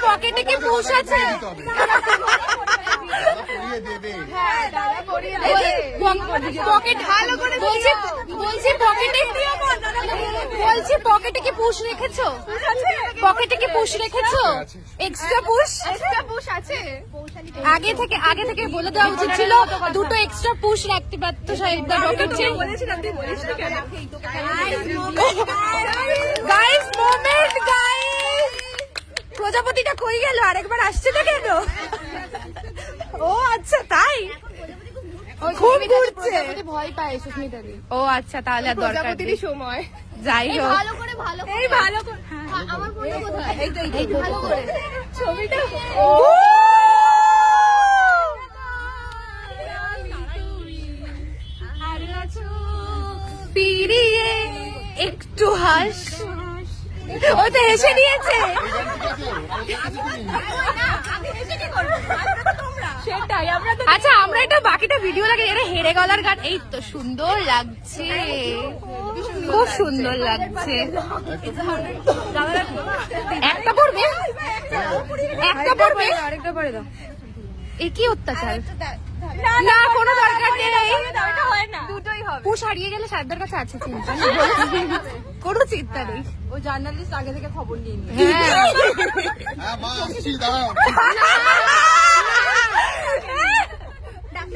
পকেটে কি পুশ আছে? পকেট ভালো করে বলছি পকেটে কি পুশ রেখেছো? পকেটে কি পুশ রেখেছো? এক্সট্রা পুশ আছে? আগে থেকে বলে দেওয়া উচিত ছিল, দুটো এক্সট্রা পুশ রাখতে পারতো সাহেবদা পকেটে। গাইস মোমেন্ট গাইস, প্রজাপতিটা কই গেল? আরেকবার আসছে না কেন? ও আচ্ছা তাই, খুব ঘুরছে, ভয় পায় সুস্মিতাদি। ও আচ্ছা, তাহলে আর দরকার নেই সময়। যাই হোক, ভালো করে আমার ফোনটা কোথায়? এই ভালো করে ছবিটা পিরিয়ে একটু হাস। ও তো হেসে নিয়েছে। আচ্ছা আমরা এটা বাকিটা ভিডিও লাগে, এটা হেরে গলার গান। এই তো সুন্দর লাগছে, খুব সুন্দর লাগছে। একটা পড়বে, আরেকটা পড়ে দাও। এ কি অত্যাচার! না কোনো দরকার নেই, দুটোই হবে। পুশ হারিয়ে গেলে সারদার কাছে আছে, চিন্তা কোনো চিন্তা নেই। ও জার্নালিস্ট আগে থেকে খবর নিয়ে নিয়ে।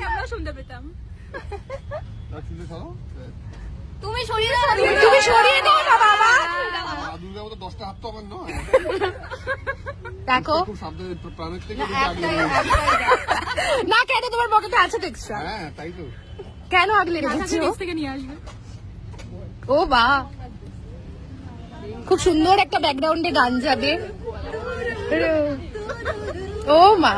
আমরা শুনতে পেতাম। তুমি সরিয়ে দাও না বাবা। দেখো না, কেন তোমার পকেটে আছে তো এক্সট্রা? তাই তো, কেন আগলে রেখেছো? থেকে নিয়ে আসবে। ও বা, খুব সুন্দর একটা ব্যাকগ্রাউন্ডে গান যাবে। ও মা,